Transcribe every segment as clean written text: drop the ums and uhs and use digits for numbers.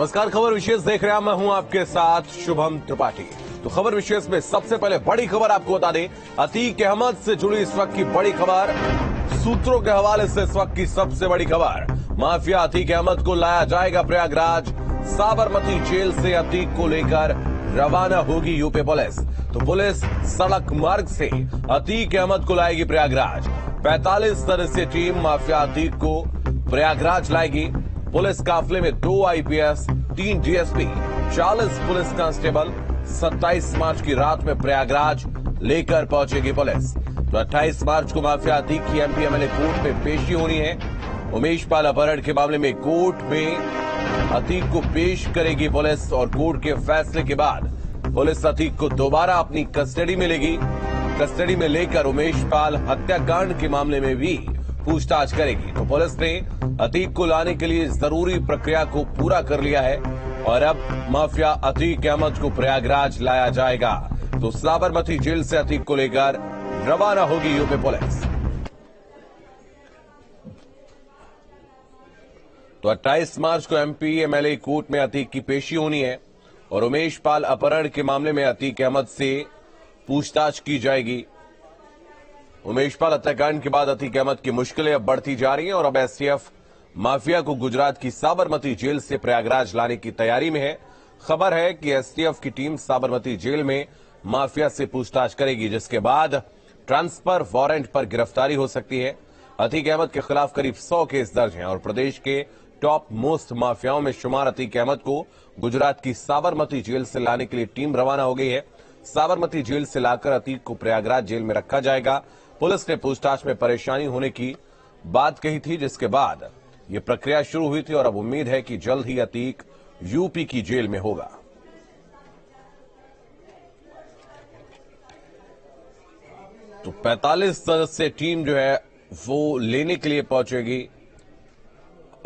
नमस्कार, खबर विशेष देख रहे हैं, मैं हूं आपके साथ शुभम त्रिपाठी। तो खबर विशेष में सबसे पहले बड़ी खबर आपको बता दें, अतीक अहमद से जुड़ी इस वक्त की बड़ी खबर, सूत्रों के हवाले से इस वक्त की सबसे बड़ी खबर। माफिया अतीक अहमद को लाया जाएगा प्रयागराज, साबरमती जेल से अतीक को लेकर रवाना होगी यूपी पुलिस। तो पुलिस सड़क मार्ग से अतीक अहमद को लाएगी प्रयागराज। 45 सदस्यीय टीम माफिया अतीक को प्रयागराज लाएगी। पुलिस काफिले में 2 आईपीएस, 3 डीएसपी, 40 पुलिस कांस्टेबल 27 मार्च की रात में प्रयागराज लेकर पहुंचेगी पुलिस। तो 28 मार्च को माफिया अतीक की एमपी एमएलए कोर्ट में पेशी होनी है। उमेश पाल अपहरण के मामले में कोर्ट में अतीक को पेश करेगी पुलिस और कोर्ट के फैसले के बाद पुलिस अतीक को दोबारा अपनी कस्टडी में लेगी। कस्टडी में लेकर उमेश पाल हत्याकांड के मामले में भी पूछताछ करेगी। तो पुलिस ने अतीक को लाने के लिए जरूरी प्रक्रिया को पूरा कर लिया है और अब माफिया अतीक अहमद को प्रयागराज लाया जाएगा। तो साबरमती जेल से अतीक को लेकर रवाना होगी यूपी पुलिस। तो 28 मार्च को एमपी एमएलए कोर्ट में अतीक की पेशी होनी है और उमेश पाल अपहरण के मामले में अतीक अहमद से पूछताछ की जाएगी। उमेश पाल हत्याकांड के बाद अतीक अहमद की मुश्किलें अब बढ़ती जा रही हैं और अब एसटीएफ माफिया को गुजरात की साबरमती जेल से प्रयागराज लाने की तैयारी में है। खबर है कि एसटीएफ की टीम साबरमती जेल में माफिया से पूछताछ करेगी, जिसके बाद ट्रांसफर वारंट पर गिरफ्तारी हो सकती है। अतीक अहमद के खिलाफ करीब 100 केस दर्ज हैं और प्रदेश के टॉप मोस्ट माफियाओं में शुमार अतीक अहमद को गुजरात की साबरमती जेल से लाने के लिए टीम रवाना हो गई है। साबरमती जेल से लाकर अतीक को प्रयागराज जेल में रखा जाएगा। पुलिस ने पूछताछ में परेशानी होने की बात कही थी, जिसके बाद यह प्रक्रिया शुरू हुई थी और अब उम्मीद है कि जल्द ही अतीक यूपी की जेल में होगा। तो 45 सदस्यीय टीम जो है वो लेने के लिए पहुंचेगी,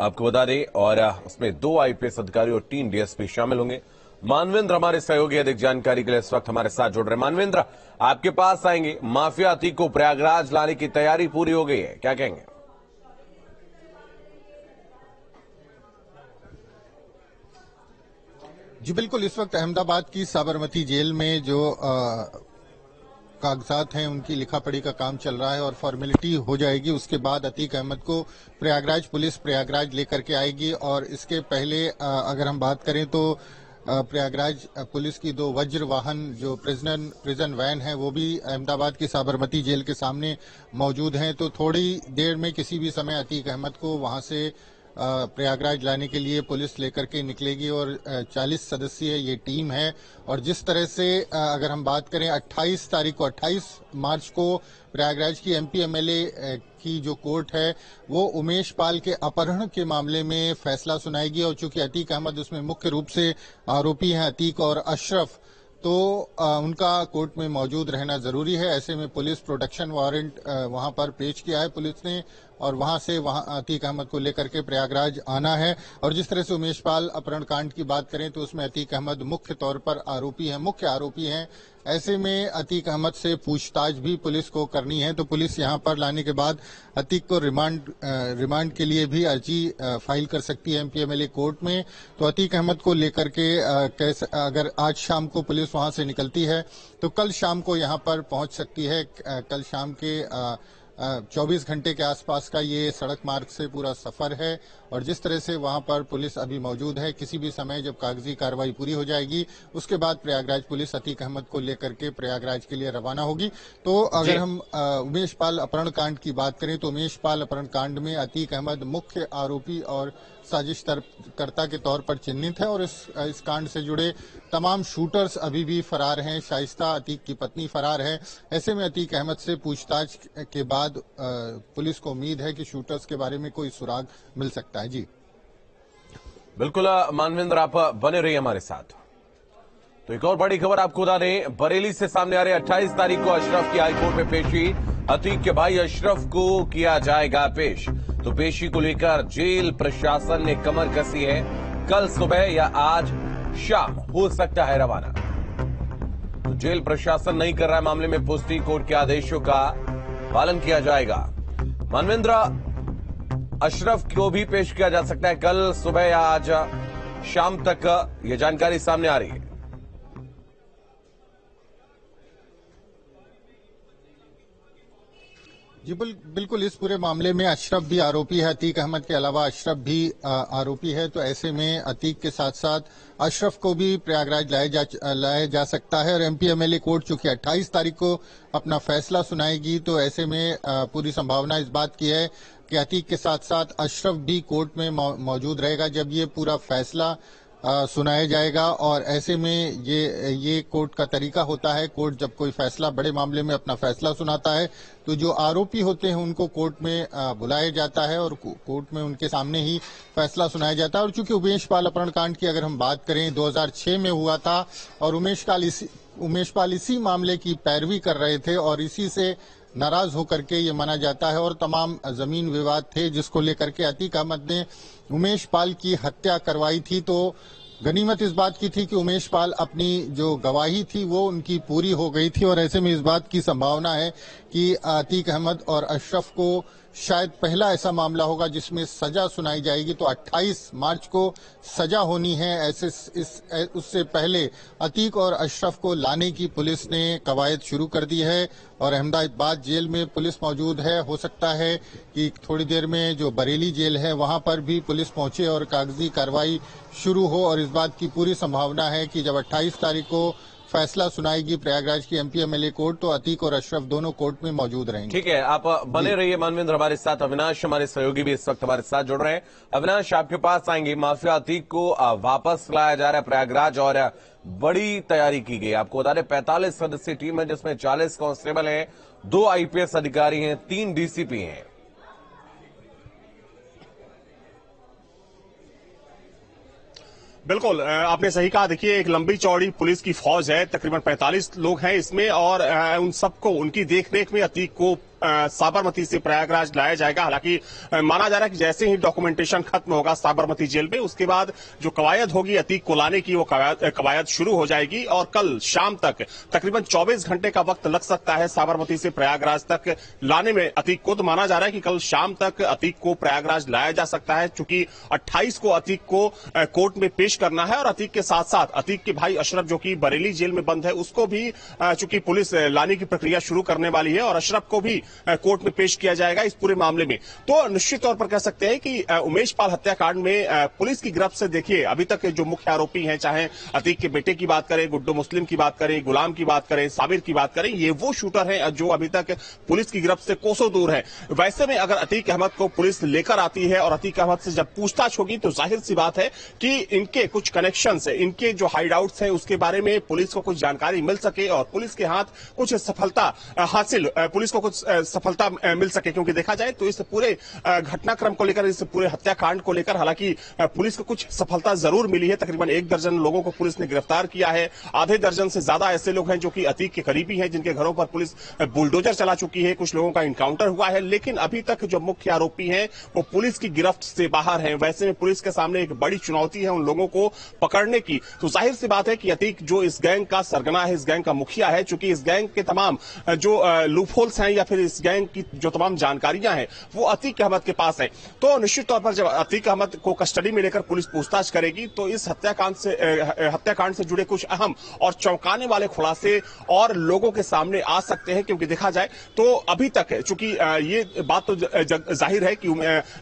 आपको बता दें, और उसमें 2 आईपीएस अधिकारी और 3 डीएसपी शामिल होंगे। मानवेंद्र हमारे सहयोगी अधिक जानकारी के लिए इस वक्त हमारे साथ जुड़ रहे हैं। मानवेंद्र, आपके पास आएंगे, माफिया अतीक को प्रयागराज लाने की तैयारी पूरी हो गई है, क्या कहेंगे? जी बिल्कुल, इस वक्त अहमदाबाद की साबरमती जेल में जो कागजात हैं उनकी लिखा पढ़ी का काम चल रहा है और फॉर्मेलिटी हो जाएगी। उसके बाद अतीक अहमद को प्रयागराज पुलिस प्रयागराज लेकर के आएगी। और इसके पहले अगर हम बात करें तो प्रयागराज पुलिस की 2 वज्र वाहन जो प्रिजन वैन है वो भी अहमदाबाद की साबरमती जेल के सामने मौजूद हैं। तो थोड़ी देर में किसी भी समय अतीक अहमद को वहां से प्रयागराज लाने के लिए पुलिस लेकर के निकलेगी और 40 सदस्यीय ये टीम है। और जिस तरह से अगर हम बात करें 28 मार्च को प्रयागराज की एमपी एमएलए की जो कोर्ट है वो उमेश पाल के अपहरण के मामले में फैसला सुनाएगी। और चूंकि अतीक अहमद उसमें मुख्य रूप से आरोपी हैं, अतीक और अशरफ, तो उनका कोर्ट में मौजूद रहना जरूरी है। ऐसे में पुलिस प्रोटेक्शन वारंट वहां पर पेश किया है पुलिस ने और वहां से अतीक अहमद को लेकर के प्रयागराज आना है। और जिस तरह से उमेश पाल अपहरण कांड की बात करें तो उसमें अतीक अहमद मुख्य तौर पर मुख्य आरोपी हैं। ऐसे में अतीक अहमद से पूछताछ भी पुलिस को करनी है। तो पुलिस यहां पर लाने के बाद अतीक को रिमांड के लिए भी अर्जी फाइल कर सकती है एमपी एमएलए कोर्ट में। तो अतीक अहमद को लेकर के अगर आज शाम को पुलिस वहां से निकलती है तो कल शाम को यहां पर पहुंच सकती है। कल शाम के 24 घंटे के आसपास का ये सड़क मार्ग से पूरा सफर है। और जिस तरह से वहां पर पुलिस अभी मौजूद है, किसी भी समय जब कागजी कार्रवाई पूरी हो जाएगी उसके बाद प्रयागराज पुलिस अतीक अहमद को लेकर के प्रयागराज के लिए रवाना होगी। तो अगर हम उमेश पाल अपहरण कांड की बात करें तो उमेश पाल अपहरण कांड में अतीक अहमद मुख्य आरोपी और साजिशकर्ता के तौर पर चिन्हित है और इस कांड से जुड़े तमाम शूटर्स अभी भी फरार हैं। शाइस्ता अतीक की पत्नी फरार है। ऐसे में अतीक अहमद से पूछताछ के बाद पुलिस को उम्मीद है कि शूटर्स के बारे में कोई सुराग मिल सकता है। जी बिल्कुल मानवेंद्र, आप बने रहिए हमारे साथ। तो एक और बड़ी खबर आपको बता दें, बरेली से सामने आ रहे 28 तारीख को अशरफ की हाईकोर्ट में पेशी। अतीक के भाई अशरफ को किया जाएगा पेश। तो पेशी को लेकर जेल प्रशासन ने कमर कसी है। कल सुबह या आज शाम हो सकता है रवाना। तो जेल प्रशासन नहीं कर रहा है मामले में पुष्टि, कोर्ट के आदेशों का पालन किया जाएगा। मानवेंद्र, अशरफ को भी पेश किया जा सकता है कल सुबह या आज शाम तक ये जानकारी सामने आ रही है। जी बिल्कुल, इस पूरे मामले में अशरफ भी आरोपी है। अतीक अहमद के अलावा अशरफ भी आरोपी है। तो ऐसे में अतीक के साथ साथ अशरफ को भी प्रयागराज लाया जा सकता है। और एमपी एमएलए कोर्ट चूंकि 28 तारीख को अपना फैसला सुनाएगी, तो ऐसे में पूरी संभावना इस बात की है कि अतीक के साथ साथ अशरफ भी कोर्ट में मौजूद रहेगा जब ये पूरा फैसला सुनाया जाएगा। और ऐसे में ये कोर्ट का तरीका होता है, कोर्ट जब कोई फैसला बड़े मामले में अपना फैसला सुनाता है तो जो आरोपी होते हैं उनको कोर्ट में बुलाया जाता है और कोर्ट में उनके सामने ही फैसला सुनाया जाता है। और चूंकि उमेश पाल अपहरण कांड की अगर हम बात करें 2006 में हुआ था और उमेश पाल इसी मामले की पैरवी कर रहे थे और इसी से नाराज होकर के ये माना जाता है और तमाम जमीन विवाद थे जिसको लेकर के अतीक अहमद ने उमेश पाल की हत्या करवाई थी। तो गनीमत इस बात की थी कि उमेश पाल अपनी जो गवाही थी वो उनकी पूरी हो गई थी। और ऐसे में इस बात की संभावना है कि अतीक अहमद और अशरफ को शायद पहला ऐसा मामला होगा जिसमें सजा सुनाई जाएगी। तो 28 मार्च को सजा होनी है। उससे पहले अतीक और अशरफ को लाने की पुलिस ने कवायद शुरू कर दी है और अहमदाबाद जेल में पुलिस मौजूद है। हो सकता है कि थोड़ी देर में जो बरेली जेल है वहां पर भी पुलिस पहुंचे और कागजी कार्रवाई शुरू हो। और इस बात की पूरी संभावना है कि जब 28 तारीख को फैसला सुनाएगी प्रयागराज की एमपी एमएलए कोर्ट, तो अतीक और अशरफ दोनों कोर्ट में मौजूद रहेंगे। ठीक है, आप बने रहिए मानवेंद्र हमारे साथ। अविनाश हमारे सहयोगी भी इस वक्त हमारे साथ जुड़ रहे हैं। अविनाश, आपके पास आएंगे। माफिया अतीक को वापस लाया जा रहा है प्रयागराज और बड़ी तैयारी की गई। आपको बता दें 45 सदस्यीय टीम है जिसमें 40 कांस्टेबल हैं, 2 आईपीएस अधिकारी हैं, 3 डीसीपी हैं। बिल्कुल, आपने सही कहा। देखिए, एक लंबी चौड़ी पुलिस की फौज है, तकरीबन 45 लोग हैं इसमें और उन सबको उनकी देखरेख में अतीक को साबरमती से प्रयागराज लाया जाएगा। हालांकि माना जा रहा है कि जैसे ही डॉक्यूमेंटेशन खत्म होगा साबरमती जेल में, उसके बाद जो कवायद होगी अतीक को लाने की, वो कवायद शुरू हो जाएगी और कल शाम तक तकरीबन 24 घंटे का वक्त लग सकता है साबरमती से प्रयागराज तक लाने में अतीक को। तो माना जा रहा है कि कल शाम तक अतीक को प्रयागराज लाया जा सकता है, चूंकि 28 को अतीक को कोर्ट में पेश करना है। और अतीक के साथ साथ अतीक के भाई अशरफ जो कि बरेली जेल में बंद है, उसको भी चूंकि पुलिस लाने की प्रक्रिया शुरू करने वाली है और अशरफ को भी कोर्ट में पेश किया जाएगा इस पूरे मामले में। तो निश्चित तौर पर कह सकते हैं कि उमेश पाल हत्याकांड में पुलिस की गिरफ्त से देखिए अभी तक जो मुख्य आरोपी हैं, चाहे अतीक के बेटे की बात करें, गुड्डू मुस्लिम की बात करें, गुलाम की बात करें, साबिर की बात करें, ये वो शूटर हैं जो अभी तक पुलिस की गिरफ्त से कोसों दूर है। वैसे में अगर अतीक अहमद को पुलिस लेकर आती है और अतीक अहमद से जब पूछताछ होगी तो जाहिर सी बात है कि इनके कुछ कनेक्शन है, इनके जो हाइडआउट्स हैं उसके बारे में पुलिस को कुछ जानकारी मिल सके और पुलिस के हाथ कुछ सफलता पुलिस को कुछ सफलता मिल सके। क्योंकि देखा जाए तो इस पूरे घटनाक्रम को लेकर, इस पूरे हत्याकांड को लेकर हालांकि पुलिस को कुछ सफलता जरूर मिली है। तकरीबन 1 दर्जन लोगों को पुलिस ने गिरफ्तार किया है। आधे दर्जन से ज्यादा ऐसे लोग हैं जो कि अतीक के करीबी हैं, जिनके घरों पर पुलिस बुलडोजर चला चुकी है। कुछ लोगों का इनकाउंटर हुआ है, लेकिन अभी तक जो मुख्य आरोपी हैं वो पुलिस की गिरफ्त से बाहर हैं। वैसे में पुलिस के सामने एक बड़ी चुनौती है उन लोगों को पकड़ने की। तो जाहिर सी बात है कि अतीक जो इस गैंग का सरगना है, इस गैंग का मुखिया है, चूंकि इस गैंग के तमाम जो लूपहोल्स हैं या फिर इस गैंग की जो तमाम जानकारियां हैं वो अतीक अहमद के पास है। तो निश्चित तौर पर जब अतीक अहमद को कस्टडी में लेकर पुलिस पूछताछ करेगी तो इस हत्याकांड से जुड़े कुछ अहम और चौंकाने वाले खुलासे और लोगों के सामने आ सकते हैं। क्योंकि देखा जाए तो अभी तक चूंकि ये बात तो जाहिर है कि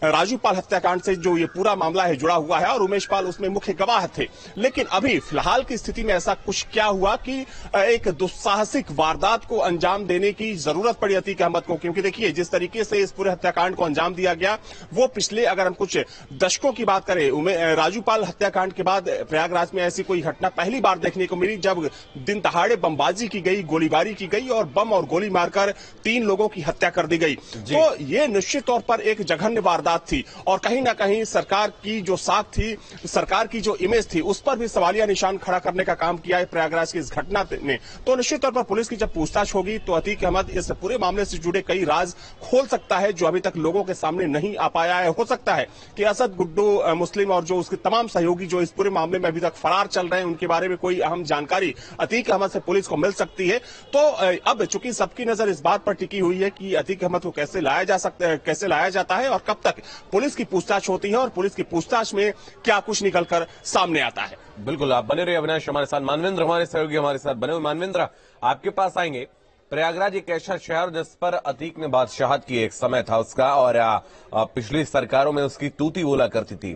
राजू पाल हत्याकांड से जो ये पूरा मामला है जुड़ा हुआ है और उमेश पाल उसमें मुख्य गवाह थे, लेकिन अभी फिलहाल की स्थिति में ऐसा कुछ क्या हुआ कि एक दुस्साहसिक वारदात को अंजाम देने की जरूरत पड़ी अतीक अहमद को। क्योंकि देखिए जिस तरीके से इस पूरे हत्याकांड को अंजाम दिया गया वो पिछले अगर हम कुछ दशकों की बात करें, राजू पाल हत्याकांड के बाद प्रयागराज में ऐसी कोई घटना पहली बार देखने को मिली जब दिन दहाड़े बमबाजी की गई, गोलीबारी की गई और बम और गोली मारकर 3 लोगों की हत्या कर दी गई। तो ये निश्चित तौर पर एक जघन्य वारदात थी और कहीं ना कहीं सरकार की जो साख थी, सरकार की जो इमेज थी, उस पर भी सवालिया निशान खड़ा करने का काम किया है प्रयागराज की इस घटना ने। तो निश्चित तौर पर पुलिस की जब पूछताछ होगी तो अतीक अहमद इस पूरे मामले से जुड़े कई राज खोल सकता है जो अभी तक लोगों के सामने नहीं आ पाया है। हो सकता है कि असद, गुड्डू मुस्लिम और जो उसके तमाम सहयोगी जो इस पूरे मामले में अभी तक फरार चल रहे हैं, उनके बारे में कोई अहम जानकारी अतीक अहमद से पुलिस को मिल सकती है। तो अब चूंकि सबकी नजर इस बात पर टिकी हुई है कि अतीक अहमद को कैसे लाया जाता है और कब तक पुलिस की पूछताछ होती है और पुलिस की पूछताछ में क्या कुछ निकलकर सामने आता है। बिल्कुल, आप बने रहिए अविनाश हमारे साथ। मानवेंद्र हमारे सहयोगी हमारे साथ बने हुए। मानवेंद्र, आपके पास आएंगे। प्रयागराज एक ऐसा शहर जिस पर अतीक ने बादशाहत की, एक समय था उसका, और पिछली सरकारों में उसकी तूती बोला करती थी।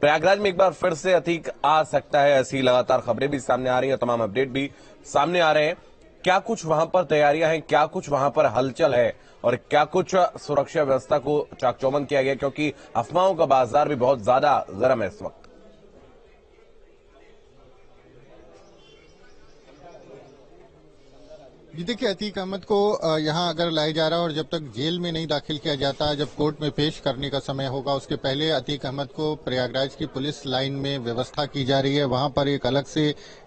प्रयागराज में एक बार फिर से अतीक आ सकता है, ऐसी लगातार खबरें भी सामने आ रही हैं, तमाम अपडेट भी सामने आ रहे हैं। क्या कुछ वहां पर तैयारियां हैं, क्या कुछ वहां पर हलचल है और क्या कुछ सुरक्षा व्यवस्था को चाकचौबंद किया गया, क्योंकि अफवाहों का बाजार भी बहुत ज्यादा गर्म है इस वक्त। जी देखिए, अतीक अहमद को यहाँ अगर लाया जा रहा है और जब तक जेल में नहीं दाखिल किया जाता, जब कोर्ट में पेश करने का समय होगा, उसके पहले अतीक अहमद को प्रयागराज की पुलिस लाइन में व्यवस्था की जा रही है। वहां पर एक अलग से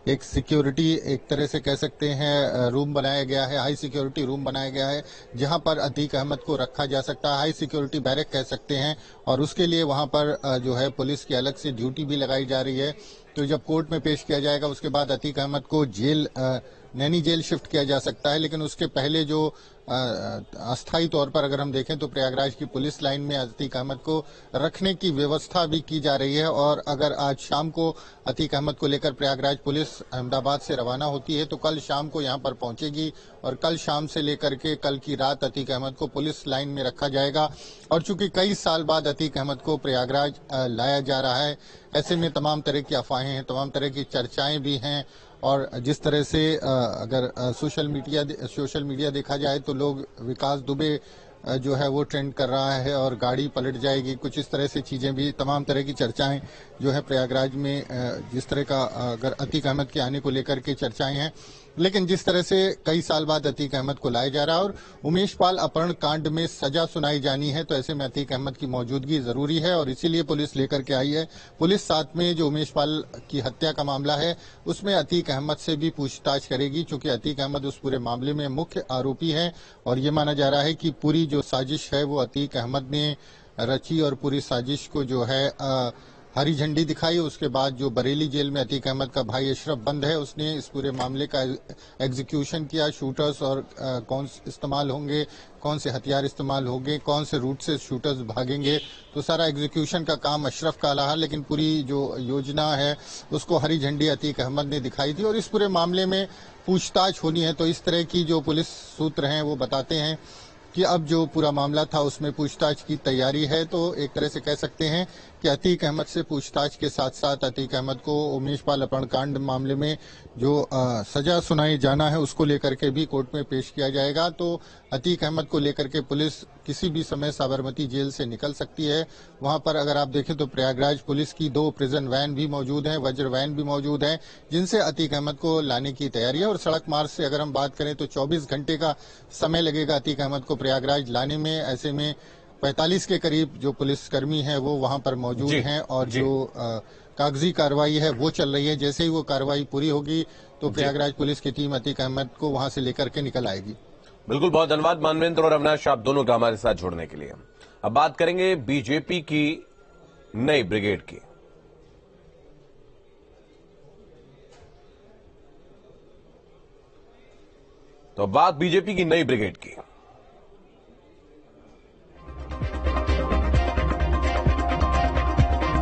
एक सिक्योरिटी, एक तरह से कह सकते हैं, रूम बनाया गया है, हाई सिक्योरिटी रूम बनाया गया है, जहां पर अतीक अहमद को रखा जा सकता है। हाई सिक्योरिटी बैरक कह सकते हैं, और उसके लिए वहां पर जो है पुलिस की अलग से ड्यूटी भी लगाई जा रही है। तो जब कोर्ट में पेश किया जाएगा उसके बाद अतीक अहमद को जेल, नैनी जेल शिफ्ट किया जा सकता है। लेकिन उसके पहले जो अस्थायी तौर पर अगर हम देखें तो प्रयागराज की पुलिस लाइन में अतीक अहमद को रखने की व्यवस्था भी की जा रही है। और अगर आज शाम को अतीक अहमद को लेकर प्रयागराज पुलिस अहमदाबाद से रवाना होती है तो कल शाम को यहां पर पहुंचेगी और कल शाम से लेकर के कल की रात अतीक अहमद को पुलिस लाइन में रखा जाएगा। और चूंकि कई साल बाद अतीक अहमद को प्रयागराज लाया जा रहा है, ऐसे में तमाम तरह की अफवाहें हैं, तमाम तरह की चर्चाएं भी हैं। और जिस तरह से अगर सोशल मीडिया देखा जाए तो लोग विकास दुबे जो है वो ट्रेंड कर रहा है और गाड़ी पलट जाएगी, कुछ इस तरह से चीजें भी, तमाम तरह की चर्चाएं जो है प्रयागराज में जिस तरह का अगर अतीक अहमद के आने को लेकर के चर्चाएं हैं। लेकिन जिस तरह से कई साल बाद अतीक अहमद को लाया जा रहा है और उमेश पाल अपहरण कांड में सजा सुनाई जानी है, तो ऐसे में अतीक अहमद की मौजूदगी जरूरी है और इसीलिए पुलिस लेकर के आई है। पुलिस साथ में जो उमेश पाल की हत्या का मामला है उसमें अतीक अहमद से भी पूछताछ करेगी, क्योंकि अतीक अहमद उस पूरे मामले में मुख्य आरोपी है और ये माना जा रहा है कि पूरी जो साजिश है वो अतीक अहमद ने रची और पूरी साजिश को जो है हरी झंडी दिखाई। उसके बाद जो बरेली जेल में अतीक अहमद का भाई अशरफ बंद है, उसने इस पूरे मामले का एग्जीक्यूशन किया। शूटर्स और कौन इस्तेमाल होंगे, कौन से हथियार इस्तेमाल होंगे, कौन से रूट से शूटर्स भागेंगे, तो सारा एग्जीक्यूशन का काम अशरफ का रहा। लेकिन पूरी जो योजना है उसको हरी झंडी अतीक अहमद ने दिखाई थी और इस पूरे मामले में पूछताछ होनी है। तो इस तरह की जो पुलिस सूत्र हैं वो बताते हैं कि अब जो पूरा मामला था उसमें पूछताछ की तैयारी है। तो एक तरह से कह सकते हैं कि अतीक अहमद से पूछताछ के साथ साथ अतीक अहमद को उमेश पाल अपहरण कांड मामले में जो सजा सुनाई जाना है उसको लेकर के भी कोर्ट में पेश किया जाएगा। तो अतीक अहमद को लेकर के पुलिस किसी भी समय साबरमती जेल से निकल सकती है। वहां पर अगर आप देखें तो प्रयागराज पुलिस की 2 प्रिजन वैन भी मौजूद हैं, वज्र वैन भी मौजूद है, जिनसे अतीक अहमद को लाने की तैयारी है। और सड़क मार्ग से अगर हम बात करें तो 24 घंटे का समय लगेगा अतीक अहमद को प्रयागराज लाने में। ऐसे में 45 के करीब जो पुलिसकर्मी हैं वो वहां पर मौजूद हैं और जो कागजी कार्रवाई है वो चल रही है। जैसे ही वो कार्रवाई पूरी होगी तो प्रयागराज पुलिस की टीम अतीक अहमद को वहां से लेकर के निकल आएगी। बिल्कुल, बहुत धन्यवाद मानवेंद्र और अविनाश, आप दोनों का हमारे साथ जुड़ने के लिए। अब बात करेंगे बीजेपी की नई ब्रिगेड की। तो बात बीजेपी की नई ब्रिगेड की।